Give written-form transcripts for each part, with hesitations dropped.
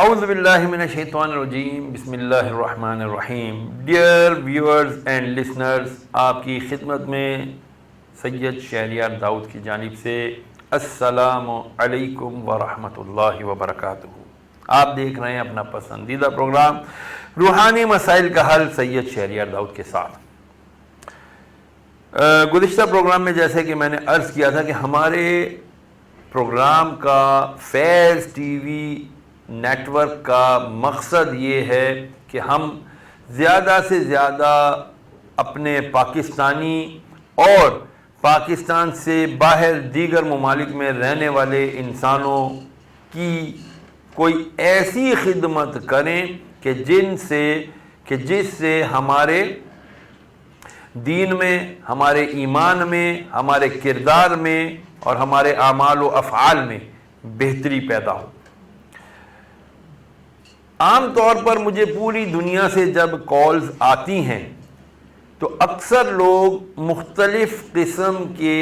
اعوذ باللہ من الشیطان الرجیم، بسم اللہ الرحمن الرحیم۔ ڈیئر ویورز اینڈ لسنرز، آپ کی خدمت میں سید شہریار داؤد کی جانب سے السلام علیکم ورحمۃ اللہ وبرکاتہ۔ آپ دیکھ رہے ہیں اپنا پسندیدہ پروگرام روحانی مسائل کا حل سید شہریار داؤد کے ساتھ۔ گزشتہ پروگرام میں جیسے کہ میں نے عرض کیا تھا کہ ہمارے پروگرام کا فیض ٹی وی نیٹ ورک کا مقصد یہ ہے کہ ہم زیادہ سے زیادہ اپنے پاکستانی اور پاکستان سے باہر دیگر ممالک میں رہنے والے انسانوں کی کوئی ایسی خدمت کریں کہ جس سے ہمارے دین میں، ہمارے ایمان میں، ہمارے کردار میں اور ہمارے اعمال و افعال میں بہتری پیدا ہو۔ عام طور پر مجھے پوری دنیا سے جب کالز آتی ہیں تو اکثر لوگ مختلف قسم کے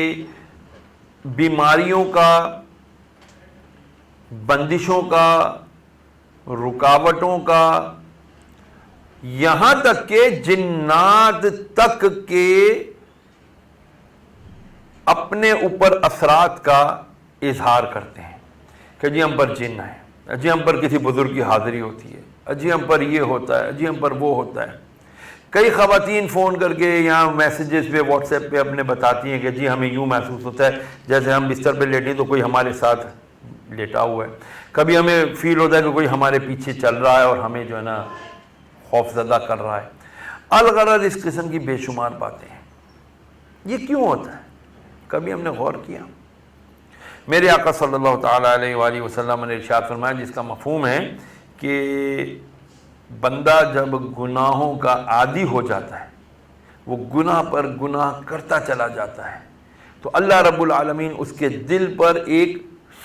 بیماریوں کا، بندشوں کا، رکاوٹوں کا، یہاں تک کہ جنات تک کے اپنے اوپر اثرات کا اظہار کرتے ہیں کہ جی ہم پر جن ہے، جی ہم پر کسی بزرگ کی حاضری ہوتی ہے، جی ہم پر یہ ہوتا ہے، جی ہم پر وہ ہوتا ہے۔ کئی خواتین فون کر کے یا میسیجز پہ واٹس ایپ پہ اپنے بتاتی ہیں کہ جی ہمیں یوں محسوس ہوتا ہے جیسے ہم بستر پہ لیٹیں تو کوئی ہمارے ساتھ لیٹا ہوا ہے، کبھی ہمیں فیل ہوتا ہے کہ کوئی ہمارے پیچھے چل رہا ہے اور ہمیں جو ہے نا خوف زدہ کر رہا ہے۔ الغرض اس قسم کی بے شمار باتیں ہیں۔ یہ کیوں ہوتا ہے؟ کبھی ہم نے غور کیا؟ میرے آقا صلی اللہ تعالیٰ علیہ وآلہ وسلم نے ارشاد فرمایا، جس کا مفہوم ہے کہ بندہ جب گناہوں کا عادی ہو جاتا ہے، وہ گناہ پر گناہ کرتا چلا جاتا ہے، تو اللہ رب العالمین اس کے دل پر ایک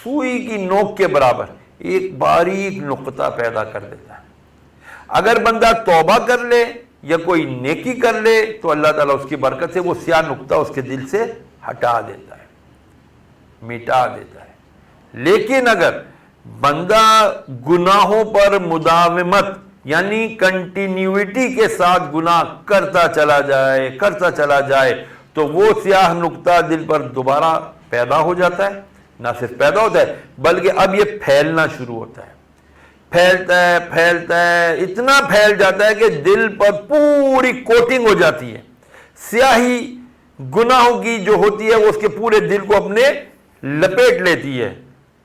سوئی کی نوک کے برابر ایک باریک نقطہ پیدا کر دیتا ہے۔ اگر بندہ توبہ کر لے یا کوئی نیکی کر لے تو اللہ تعالیٰ اس کی برکت سے وہ سیاہ نقطہ اس کے دل سے ہٹا دیتا ہے، مٹا دیتا ہے۔ لیکن اگر بندہ گناہوں پر مداومت یعنی کنٹینیوٹی کے ساتھ گناہ کرتا چلا جائے تو وہ سیاہ نقطہ دل پر دوبارہ پیدا ہو جاتا ہے۔ نہ صرف پیدا ہوتا ہے بلکہ اب یہ پھیلنا شروع ہوتا ہے، پھیلتا ہے، اتنا پھیل جاتا ہے کہ دل پر پوری کوٹنگ ہو جاتی ہے۔ سیاہی گناہوں کی جو ہوتی ہے وہ اس کے پورے دل کو اپنے لپیٹ لیتی ہے،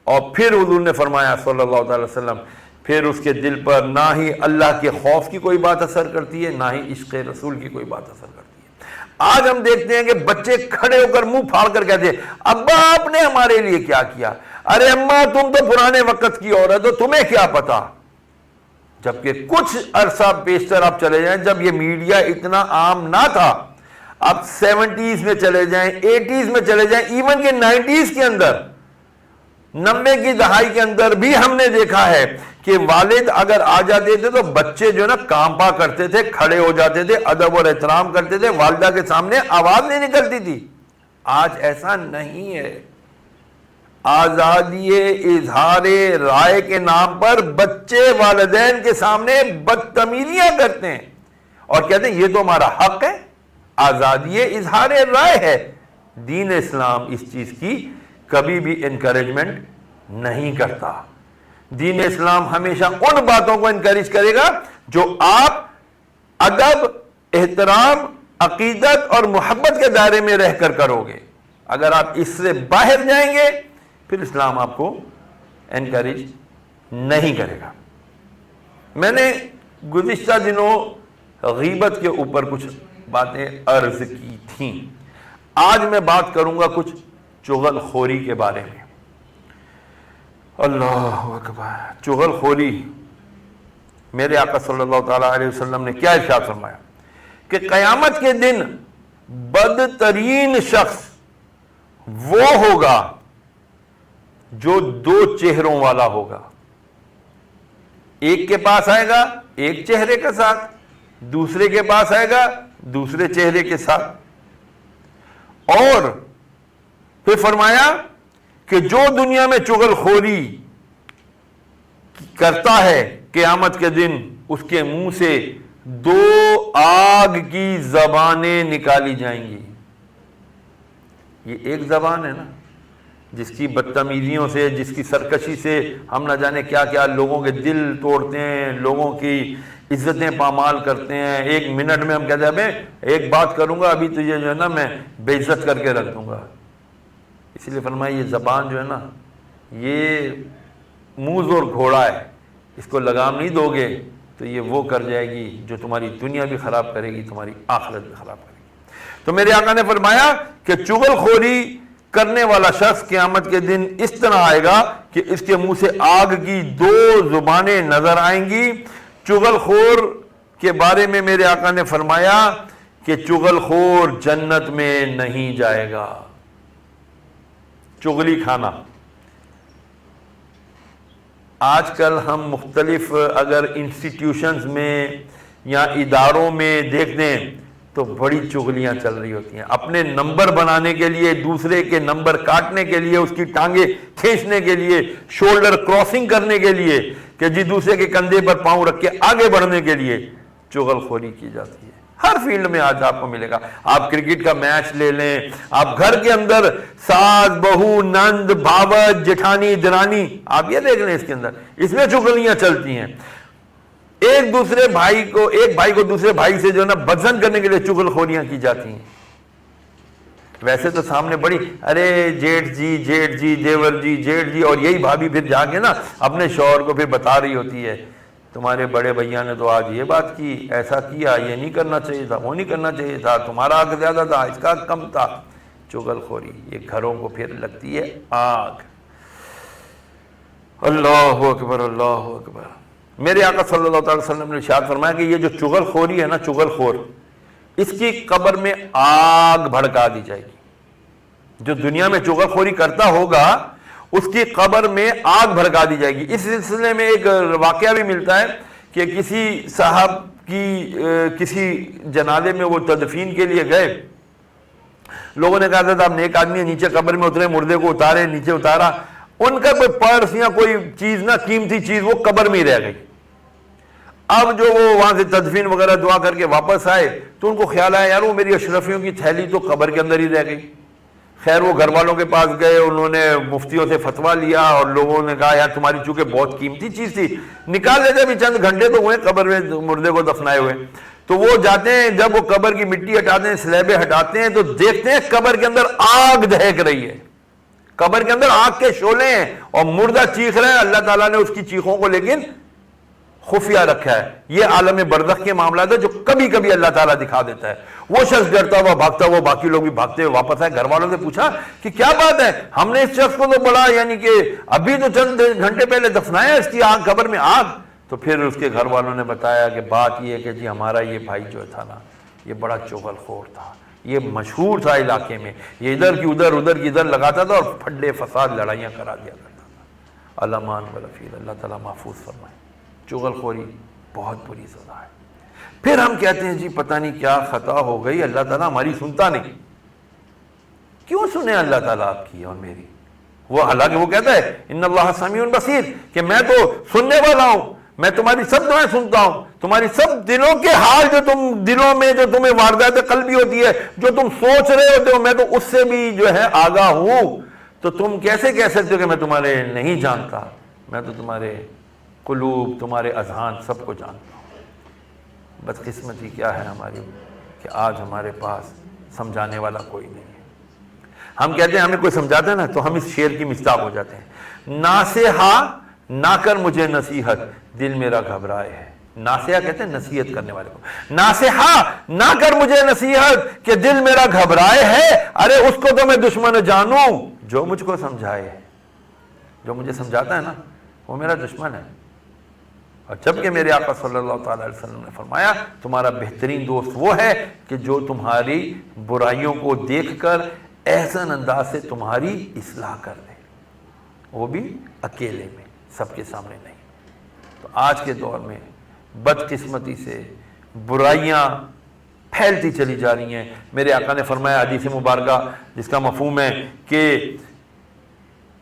اور پھر حضور نے فرمایا صلی اللہ تعالی وسلم، پھر اس کے دل پر نہ ہی اللہ کے خوف کی کوئی بات اثر کرتی ہے، نہ ہی عشق رسول کی کوئی بات اثر کرتی ہے۔ آج ہم دیکھتے ہیں کہ بچے کھڑے ہو کر منہ پھاڑ کر کہتے ہیں ابا آپ نے ہمارے لیے کیا کیا، ارے اماں تم تو پرانے وقت کی عورت ہو، تمہیں کیا پتا۔ جبکہ کچھ عرصہ بیشتر آپ چلے جائیں جب یہ میڈیا اتنا عام نہ تھا، آپ 70s میں چلے جائیں، 80s میں چلے جائیں، ایون کہ 90s کے اندر، 90 کی دہائی کے اندر بھی ہم نے دیکھا ہے کہ والد اگر آ جاتے تھے تو بچے جو نا کانپا کرتے تھے، کھڑے ہو جاتے تھے، ادب اور احترام کرتے تھے، والدہ کے سامنے آواز نہیں نکلتی تھی۔ آج ایسا نہیں ہے۔ آزادی اظہار رائے کے نام پر بچے والدین کے سامنے بدتمیزیاں کرتے ہیں اور کہتے ہیں یہ تو ہمارا حق ہے، آزادی اظہار رائے ہے۔ دین اسلام اس چیز کی کبھی بھی انکریجمنٹ نہیں کرتا۔ دین اسلام ہمیشہ ان باتوں کو انکریج کرے گا جو آپ ادب، احترام، عقیدت اور محبت کے دائرے میں رہ کر کرو گے۔ اگر آپ اس سے باہر جائیں گے پھر اسلام آپ کو انکریج نہیں کرے گا۔ میں نے گزشتہ دنوں غیبت کے اوپر کچھ باتیں عرض کی تھیں۔ آج میں بات کروں گا کچھ چغل خوری کے بارے میں۔ اللہ اکبر! چغل خوری، میرے آقا صلی اللہ تعالیٰ علیہ وسلم نے کیا ارشاد فرمایا کہ قیامت کے دن بدترین شخص وہ ہوگا جو دو چہروں والا ہوگا۔ ایک کے پاس آئے گا ایک چہرے کے ساتھ، دوسرے کے پاس آئے گا دوسرے چہرے کے ساتھ، اور پھر فرمایا کہ جو دنیا میں چغل خوری کرتا ہے قیامت کے دن اس کے منہ سے 2 آگ کی زبانیں نکالی جائیں گی. یہ ایک زبان ہے نا جس کی بدتمیزیوں سے، جس کی سرکشی سے ہم نہ جانے کیا کیا لوگوں کے دل توڑتے ہیں، لوگوں کی عزتیں پامال کرتے ہیں. 1 منٹ میں ہم کہتے ہیں ابے ایک بات کروں گا ابھی تجھے جو ہے نا میں بے عزت کر کے رکھ دوں گا. اس لیے فرمایا یہ زبان جو ہے نا یہ موز اور گھوڑا ہے، اس کو لگام نہیں دو گے تو یہ وہ کر جائے گی جو تمہاری دنیا بھی خراب کرے گی، تمہاری آخرت بھی خراب کرے گی. تو میرے آقا نے فرمایا کہ چغل خوری کرنے والا شخص قیامت کے دن اس طرح آئے گا کہ اس کے منہ سے آگ کی 2 زبانیں نظر آئیں گی. چغل خور کے بارے میں میرے آقا نے فرمایا کہ چغل خور جنت میں نہیں جائے گا. چغلی کھانا. آج کل ہم مختلف اگر انسٹیٹیوشنز میں یا اداروں میں دیکھ دیں تو بڑی چغلیاں چل رہی ہوتی ہیں. اپنے نمبر بنانے کے لیے، دوسرے کے نمبر کاٹنے کے لیے، اس کی ٹانگیں کھینچنے کے لیے، شولڈر کراسنگ کرنے کے لیے کہ جی دوسرے کے کندھے پر پاؤں رکھ کے آگے بڑھنے کے لیے چغل خوری کی جاتی ہے. ہر فیلڈ میں آج آپ کو ملے گا. آپ کرکٹ کا میچ لے لیں، آپ گھر کے اندر ساس بہو نند بھاوت جٹھانی درانی آپ یہ دیکھ لیں، اس کے اندر اس میں چغلیاں چلتی ہیں. ایک بھائی کو دوسرے بھائی سے جو ہے نا بدزن کرنے کے لیے چغل خوریاں کی جاتی ہیں. ویسے تو سامنے بڑی ارے جیٹھ جی دیور جی جیٹھ جی، اور یہی بھابھی پھر جا کے نا اپنے شوہر کو پھر بتا رہی ہوتی ہے تمہارے بڑے بھیا نے تو آج یہ بات کی، ایسا کیا، یہ نہیں کرنا چاہیے تھا، وہ نہیں کرنا چاہیے تھا، تمہارا حق زیادہ تھا، اس کا کم تھا. چغل خوری یہ گھروں کو پھر لگتی ہے آگ. اللہ اکبر اللہ اکبر. میرے آقا صلی اللہ علیہ وسلم نے ارشاد فرمایا کہ یہ جو چغل خوری ہے نا، چغل خور، اس کی قبر میں آگ بھڑکا دی جائے گی. جو دنیا میں چغل خوری کرتا ہوگا اس کی قبر میں آگ بھڑکا دی جائے گی. اس سلسلے میں ایک واقعہ بھی ملتا ہے کہ کسی صاحب کی کسی جنازے میں وہ تدفین کے لیے گئے. لوگوں نے کہا تھا آپ نیک آدمی نیچے قبر میں اترے، مردے کو اتارے، نیچے اتارا. ان کا کوئی پرس یا کوئی چیز نہ قیمتی چیز وہ قبر میں ہی رہ گئی. اب جو وہ وہاں سے تدفین وغیرہ دعا کر کے واپس آئے تو ان کو خیال آیا یار وہ میری اشرفیوں کی تھیلی تو قبر کے اندر ہی رہ گئی. خیر وہ گھر والوں کے پاس گئے، انہوں نے مفتیوں سے فتویٰ لیا اور لوگوں نے کہا یار تمہاری چونکہ بہت قیمتی چیز تھی نکال لیتے، ابھی چند گھنٹے تو ہوئے قبر میں مردے کو دفنائے ہوئے. تو وہ جاتے ہیں، جب وہ قبر کی مٹی ہٹاتے ہیں، سلیبیں ہٹاتے ہیں تو دیکھتے ہیں قبر کے اندر آگ دہک رہی ہے. قبر کے اندر آگ کے شعلے ہیں اور مردہ چیخ رہا ہے. اللہ تعالیٰ نے اس کی چیخوں کو لیکن خفیہ رکھا ہے. یہ عالم برزخ کے معاملات ہے جو کبھی کبھی اللہ تعالیٰ دکھا دیتا ہے. وہ شخص ڈرتا ہوا بھاگتا ہوا، باقی لوگ بھی بھاگتے ہوئے واپس آئے. گھر والوں سے پوچھا کہ کیا بات ہے، ہم نے اس شخص کو تو بڑا یعنی کہ ابھی تو چند گھنٹے پہلے دفنایا، اس کی آگ قبر میں آگ. تو پھر اس کے گھر والوں نے بتایا کہ بات یہ ہے کہ جی ہمارا یہ بھائی جو تھا نا یہ بڑا چغل خور تھا، یہ مشہور تھا علاقے میں، یہ ادھر کی ادھر ادھر کی ادھر لگاتا تھا اور پھڈے فساد لڑائیاں کرا دیا کرتا تھا. الامان والفیل. اللہ تعالیٰ محفوظ فرمائے. چغل خوری بہت بری سزا ہے. پھر ہم کہتے ہیں جی پتہ نہیں کیا خطا ہو گئی، اللہ تعالیٰ ہماری سنتا نہیں. کیوں سنے اللہ تعالیٰ آپ کی اور میری؟ وہ حالانکہ وہ کہتا ہے ان اللہ سمیع بصیر کہ میں تو سننے والا ہوں، میں تمہاری سب دعائیں سنتا ہوں، تمہاری سب دلوں کے حال جو تم دلوں میں جو تمہیں واردات قلبی ہوتی ہے، جو تم سوچ رہے ہوتے ہو، میں تو اس سے بھی جو ہے آگاہ ہوں. تو تم کیسے کہہ سکتے ہو کہ میں تمہارے نہیں جانتا؟ میں تو تمہارے قلوب، تمہارے اذہان سب کو جانتا ہوں. بدقسمتی کیا ہے ہماری کہ آج ہمارے پاس سمجھانے والا کوئی نہیں ہے. ہم کہتے ہیں ہمیں کوئی سمجھاتا ہے نا تو ہم اس شعر کی مصداق ہو جاتے ہیں. ناصحہ نہ کر مجھے نصیحت دل میرا گھبرائے ہے. ناصحہ کہتے ہیں نصیحت کرنے والے کو. ناصحہ نہ کر مجھے نصیحت کہ دل میرا گھبرائے ہے. ارے اس کو تو میں دشمن جانوں جو مجھ کو سمجھائے. جو مجھے سمجھاتا ہے نا وہ میرا دشمن ہے. اور جبکہ میرے آقا صلی اللہ تعالی علیہ وسلم نے فرمایا تمہارا بہترین دوست وہ ہے کہ جو تمہاری برائیوں کو دیکھ کر احسن انداز سے تمہاری اصلاح کر دے، وہ بھی اکیلے میں، سب کے سامنے نہیں. تو آج کے دور میں بدقسمتی سے برائیاں پھیلتی چلی جا رہی ہیں. میرے آقا نے فرمایا حدیث مبارکہ جس کا مفہوم ہے کہ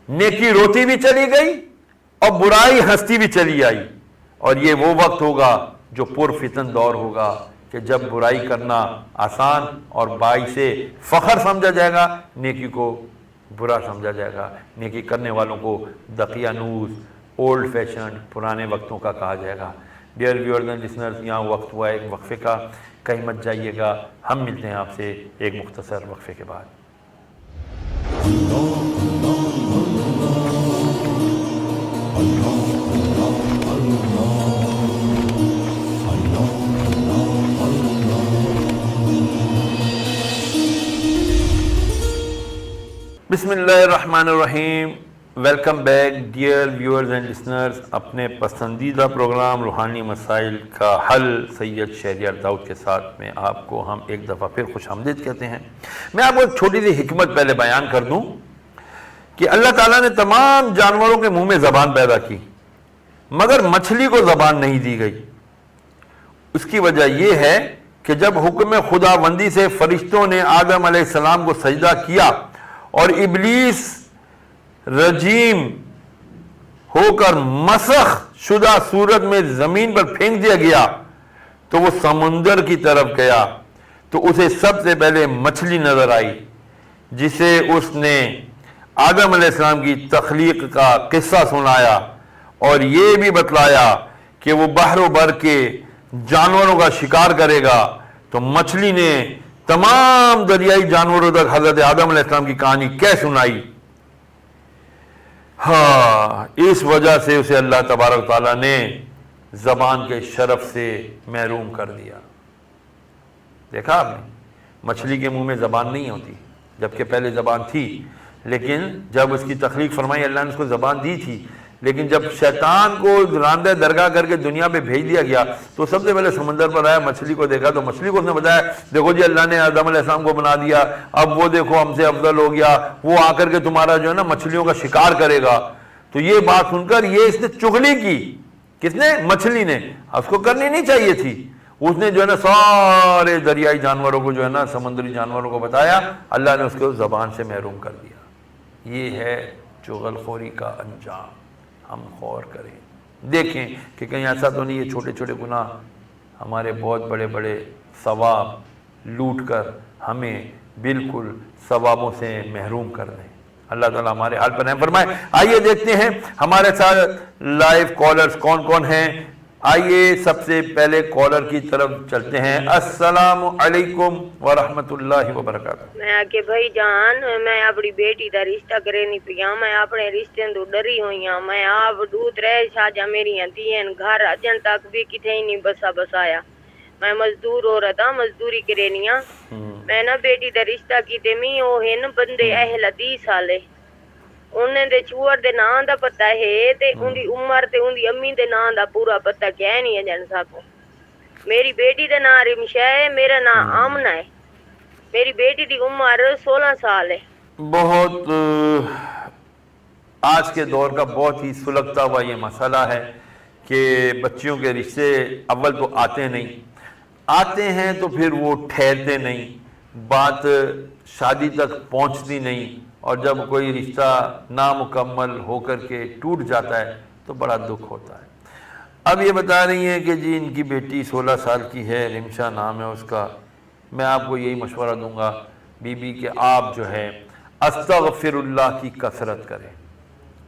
نیکی روتی بھی چلی گئی اور برائی ہستی بھی چلی آئی، اور یہ وہ وقت ہوگا جو پرفتن دور ہوگا کہ جب برائی کرنا آسان اور باعث فخر سمجھا جائے گا، نیکی کو برا سمجھا جائے گا، نیکی کرنے والوں کو دقیانوس، اولڈ فیشن، پرانے وقتوں کا کہا جائے گا۔ ڈیئر ویورز اینڈ لسنرز، یہاں وقت ہوا ہے ایک وقفے کا، کہیں مت جائیے گا، ہم ملتے ہیں آپ سے ایک مختصر وقفے کے بعد۔ بسم اللہ الرحمن الرحیم، welcome back dear viewers and listeners, اپنے پسندیدہ پروگرام روحانی مسائل کا حل سید شہریار داؤد کے ساتھ میں آپ کو ہم ایک دفعہ پھر خوش آمدید کہتے ہیں۔ میں آپ کو ایک چھوٹی سی حکمت پہلے بیان کر دوں کہ اللہ تعالیٰ نے تمام جانوروں کے منہ میں زبان پیدا کی، مگر مچھلی کو زبان نہیں دی گئی۔ اس کی وجہ یہ ہے کہ جب حکم خداوندی سے فرشتوں نے آدم علیہ السلام کو سجدہ کیا اور ابلیس رجیم ہو کر مسخ شدہ صورت میں زمین پر پھینک دیا گیا تو وہ سمندر کی طرف گیا، تو اسے سب سے پہلے مچھلی نظر آئی، جسے اس نے آدم علیہ السلام کی تخلیق کا قصہ سنایا اور یہ بھی بتلایا کہ وہ بحر و بر کے جانوروں کا شکار کرے گا۔ تو مچھلی نے تمام دریائی جانوروں تک حضرت آدم علیہ السلام کی کہانی کہہ سنائی۔ ہاں، اس وجہ سے اسے اللہ تبارک تعالیٰ نے زبان کے شرف سے محروم کر دیا۔ دیکھا آپ نے، مچھلی کے منہ میں زبان نہیں ہوتی، جبکہ پہلے زبان تھی، لیکن جب اس کی تخلیق فرمائی اللہ نے اس کو زبان دی تھی، لیکن جب شیطان کو راندہ درگاہ کر کے دنیا پہ بھیج دیا گیا تو سب سے پہلے سمندر پر آیا، مچھلی کو دیکھا تو مچھلی کو اس نے بتایا دیکھو جی اللہ نے آدم علیہ السلام کو بنا دیا، اب وہ دیکھو ہم سے افضل ہو گیا، وہ آ کر کے تمہارا جو ہے نا مچھلیوں کا شکار کرے گا۔ تو یہ بات سن کر یہ اس نے چغلی کی، کس نے؟ مچھلی نے۔ اس کو کرنی نہیں چاہیے تھی، اس نے جو ہے نا سارے دریائی جانوروں کو جو ہے نا سمندری جانوروں کو بتایا، اللہ نے اس کو زبان سے محروم کر دیا۔ یہ ہے چغل خوری کا انجام۔ ہم غور کریں، دیکھیں کہ کہیں ایسا تو نہیں یہ چھوٹے چھوٹے گناہ ہمارے بہت بڑے بڑے ثواب لوٹ کر ہمیں بالکل ثوابوں سے محروم کر دیں۔ اللہ تعالیٰ ہمارے حال پر رحم فرمائے۔ آئیے دیکھتے ہیں ہمارے ساتھ لائیو کالرز کون کون ہیں۔ آئیے سب سے پہلے کالر کی طرف چلتے ہیں۔ السلام علیکم ورحمۃ اللہ وبرکاتہ۔ میں آگے بھائی جان، میں اپنی بیٹی دا رشتہ کرینی پیا، میں اپنے رشتے تو ڈری ہوئی ہوں، میں آپ دودھ رہ شاجا میری دین گھر اجن تک بھی کتنے ہی نہیں بسایا، میں مزدور عورت ہاں، مزدوری کرینی ہاں۔ میں نا بیٹی دا رشتہ کیتے می او ہن بندے اہل 30 سالے، انہیں دے چور دے نام دا پتہ ہے تے ان دی عمر تے ان دی امی دے نام دا پورا پتہ کیا نہیں ہے جن ساکو۔ میری بیٹی دا نام رمشا ہے، میرا نام آمنہ ہے، میری بیٹی دی عمر 16 سال ہے۔ بہت آج کے دور کا بہت ہی سلگتا ہوا یہ مسئلہ ہے کہ بچیوں کے رشتے اول تو آتے نہیں، آتے ہیں تو پھر وہ ٹھہرتے نہیں، بات شادی تک پہنچتی نہیں، اور جب کوئی رشتہ نامکمل ہو کر کے ٹوٹ جاتا ہے تو بڑا دکھ ہوتا ہے۔ اب یہ بتا رہی ہیں کہ جی ان کی بیٹی 16 سال کی ہے، رمشا نام ہے اس کا۔ میں آپ کو یہی مشورہ دوں گا بی بی کہ آپ جو ہے استغفر اللہ کی کثرت کریں۔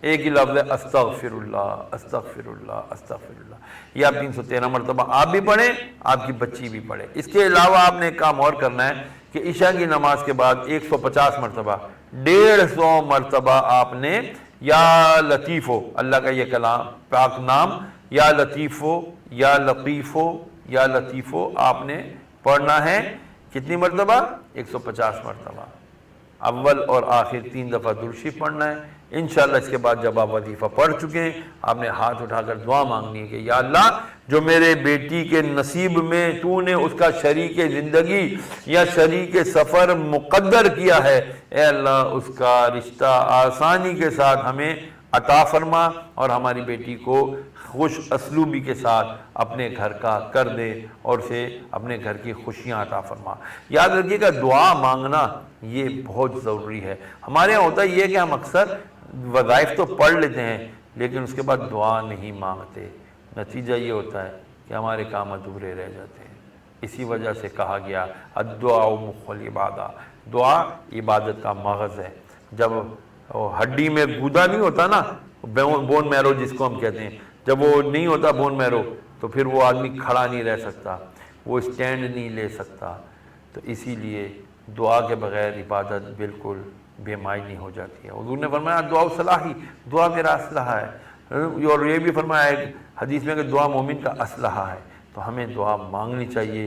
ایک ہی لفظ ہے استغفر اللہ، استغفر اللہ، استغفر اللہ، یہ آپ 313 مرتبہ آپ بھی پڑھیں، آپ کی بچی بھی پڑھے۔ اس کے علاوہ آپ نے ایک کام اور کرنا ہے کہ عشاء کی نماز کے بعد 150 مرتبہ 150 مرتبہ آپ نے یا لطیفو، اللہ کا یہ کلام پاک نام، یا لطیفو یا لطیفو یا لطیفو آپ نے پڑھنا ہے۔ کتنی مرتبہ؟ 150 مرتبہ۔ اول اور آخر 3 دفعہ درود شریف پڑھنا ہے۔ انشاءاللہ اس کے بعد جب آپ وظیفہ پڑھ چکے ہیں، آپ نے ہاتھ اٹھا کر دعا مانگنی ہے کہ یا اللہ جو میرے بیٹی کے نصیب میں تو نے اس کا شریک زندگی یا شریک سفر مقدر کیا ہے، اے اللہ اس کا رشتہ آسانی کے ساتھ ہمیں عطا فرما اور ہماری بیٹی کو خوش اسلوبی کے ساتھ اپنے گھر کا کر دے اور اسے اپنے گھر کی خوشیاں عطا فرما۔ یاد رکھیے گا دعا مانگنا یہ بہت ضروری ہے۔ ہمارے یہاں ہوتا یہ کہ ہم اکثر وظائف تو پڑھ لیتے ہیں لیکن اس کے بعد دعا نہیں مانگتے، نتیجہ یہ ہوتا ہے کہ ہمارے کام ادھورے رہ جاتے ہیں۔ اسی وجہ سے کہا گیا الدعاء مخ العبادہ، دعا عبادت کا مغز ہے۔ جب ہڈی میں گودا نہیں ہوتا نا، بون میرو جس کو ہم کہتے ہیں، جب وہ نہیں ہوتا بون میرو تو پھر وہ آدمی کھڑا نہیں رہ سکتا، وہ اسٹینڈ نہیں لے سکتا۔ تو اسی لیے دعا کے بغیر عبادت بالکل بے معنی ہو جاتی ہے۔ حضور نے فرمایا دعا صلاحی، دعا میرا اسلحہ ہے، اور یہ بھی فرمایا ہے حدیث میں کہ دعا مومن کا اسلحہ ہے۔ تو ہمیں دعا مانگنی چاہیے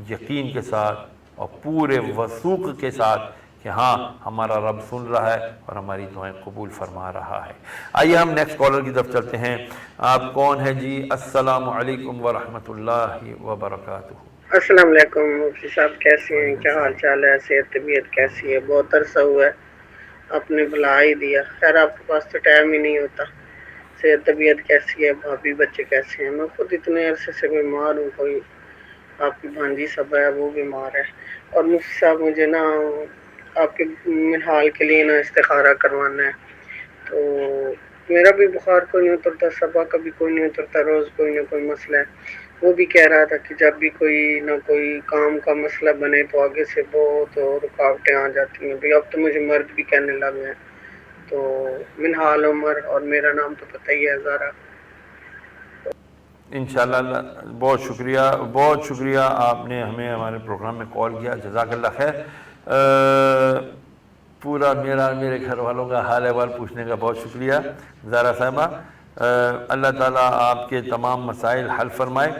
یقین کے ساتھ اور پورے وثوق کے ساتھ کہ ہاں ہمارا رب سن رہا ہے اور ہماری دعائیں قبول فرما رہا ہے۔ آئیے ہم نیکسٹ کالر کی طرف چلتے ہیں۔ آپ کون ہیں جی؟ السلام علیکم ورحمۃ اللہ وبرکاتہ۔ السلام علیکم مفتی صاحب، کیسے ہیں؟ کیا حال چال ہے؟ صحت طبیعت کیسی ہے؟ بہت عرصہ ہوا ہے، آپ نے بلا ہی دیا۔ خیر آپ کے پاس تو ٹائم ہی نہیں ہوتا۔ صحت طبیعت کیسی ہے؟ بھابھی بچے کیسے ہیں؟ میں خود اتنے عرصے سے بیمار ہوں، کوئی آپ کی بھانجی سب ہے وہ بیمار ہے۔ اور مفتی صاحب مجھے نا آپ کے منحال کے لیے نا استخارہ کروانا ہے۔ تو میرا بھی بخار کوئی نہیں اترتا، صبح کا بھی کوئی نہیں اترتا، روز کوئی نہ کوئی مسئلہ ہے۔ وہ بھی کہہ رہا تھا کہ جب بھی کوئی نہ کوئی کام کا مسئلہ بنے تو آگے سے بہت رکاوٹیں آ جاتی ہیں۔ اب تو مجھے مرد بھی کہنے لگے ہیں۔ تو منحال عمر، اور میرا نام تو پتہ ہی ہے زارا۔ انشاءاللہ بہت شکریہ، بہت شکریہ آپ نے ہمیں ہمارے پروگرام میں کال کیا، جزاک اللہ خیر۔ پورا میرے گھر والوں کا حال احوال پوچھنے کا بہت شکریہ زارا صاحبہ۔ اللہ تعالیٰ آپ کے تمام مسائل حل فرمائے۔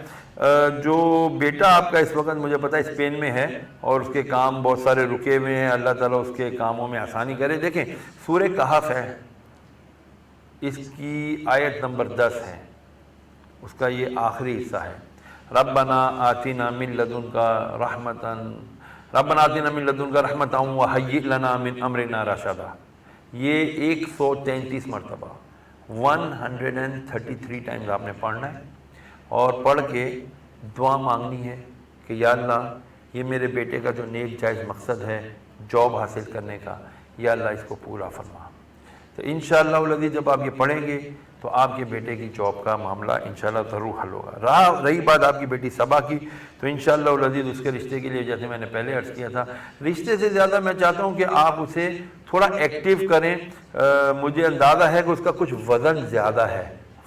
جو بیٹا آپ کا اس وقت مجھے پتہ ہے اسپین میں ہے اور اس کے کام بہت سارے رکے ہوئے ہیں، اللہ تعالیٰ اس کے کاموں میں آسانی کرے۔ دیکھیں سورہ کہف ہے، اس کی آیت نمبر 10 ہے، اس کا یہ آخری حصہ ہے۔ ربنا آتنا من لدنک رحمتا وہیئ لنا من امرنا رشدا، یہ 133 مرتبہ 133 ٹائمز آپ نے پڑھنا ہے، اور پڑھ کے دعا مانگنی ہے کہ یا اللہ یہ میرے بیٹے کا جو نیک جائز مقصد ہے جاب حاصل کرنے کا، یا اللہ اس کو پورا فرما۔ تو انشاءاللہ العزیز جب آپ یہ پڑھیں گے تو آپ کے بیٹے کی جاب کا معاملہ انشاءاللہ ضرور حل ہوگا۔ رہی بات آپ کی بیٹی صبا کی، تو انشاءاللہ العزیز اس کے رشتے کے لیے جیسے میں نے پہلے عرض کیا تھا، رشتے سے زیادہ میں چاہتا ہوں کہ آپ اسے تھوڑا ایکٹیو کریں۔ مجھے اندازہ ہے کہ اس کا کچھ وزن زیادہ ہے،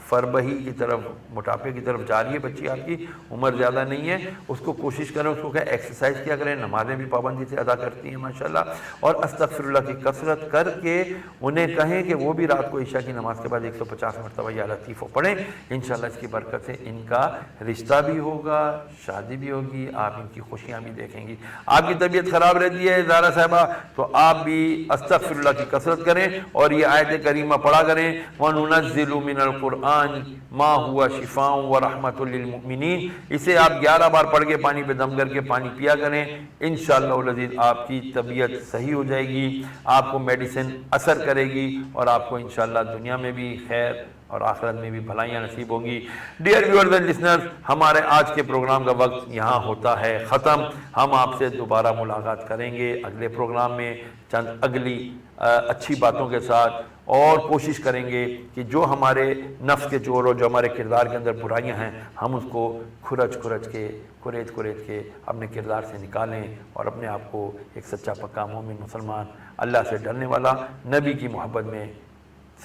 فربہی کی طرف، موٹاپے کی طرف جا رہی ہے بچی آپ کی، عمر زیادہ نہیں ہے۔ اس کو کوشش کریں، اس کو کہ ایکسرسائز کیا کریں، نمازیں بھی پابندی سے ادا کرتی ہیں ماشاءاللہ، اور استغفر اللہ کی کثرت کر کے انہیں کہیں کہ وہ بھی رات کو عشاء کی نماز کے بعد 150 مرتبہ یا لطیف پڑھیں۔ انشاءاللہ اس کی برکت سے ان کا رشتہ بھی ہوگا، شادی بھی ہوگی، آپ ان کی خوشیاں بھی دیکھیں گی۔ آپ کی طبیعت خراب رہتی ہے زارا صاحبہ تو آپ بھی استغفر اللہ کی کثرت کریں اور یہ آیت کریمہ پڑھا کریں، وَنُنَزِّلُ مِنَ الْقُرْآنِ ما ہوا شفاء و رحمت للمؤمنین۔ اسے آپ 11 بار پڑھ کے پانی پہ دم کر کے پانی پیا کریں، انشاءاللہ العزیز آپ کی طبیعت صحیح ہو جائے گی، آپ کو میڈیسن اثر کرے گی اور آپ کو انشاءاللہ دنیا میں بھی خیر اور آخرت میں بھی بھلائیاں نصیب ہوں گی۔ ڈیئر ویورز اینڈ لسنرز، ہمارے آج کے پروگرام کا وقت یہاں ہوتا ہے ختم۔ ہم آپ سے دوبارہ ملاقات کریں گے اگلے پروگرام میں چند اگلی اچھی باتوں کے ساتھ، اور کوشش کریں گے کہ جو ہمارے نفس کے چور اور جو ہمارے کردار کے اندر برائیاں ہیں ہم اس کو کھرچ کے کریت کے اپنے کردار سے نکالیں اور اپنے آپ کو ایک سچا پکا مومن مسلمان، اللہ سے ڈرنے والا، نبی کی محبت میں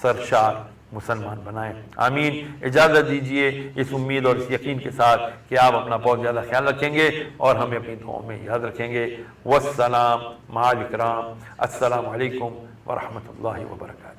سرشار مسلمان بنائیں۔ آمین۔ اجازت دیجئے اس امید اور اس یقین کے ساتھ کہ آپ اپنا بہت زیادہ خیال رکھیں گے اور ہمیں اپنی دعاؤں میں یاد رکھیں گے۔ والسلام مع الاکرام، السلام علیکم ورحمۃ اللہ وبرکاتہ۔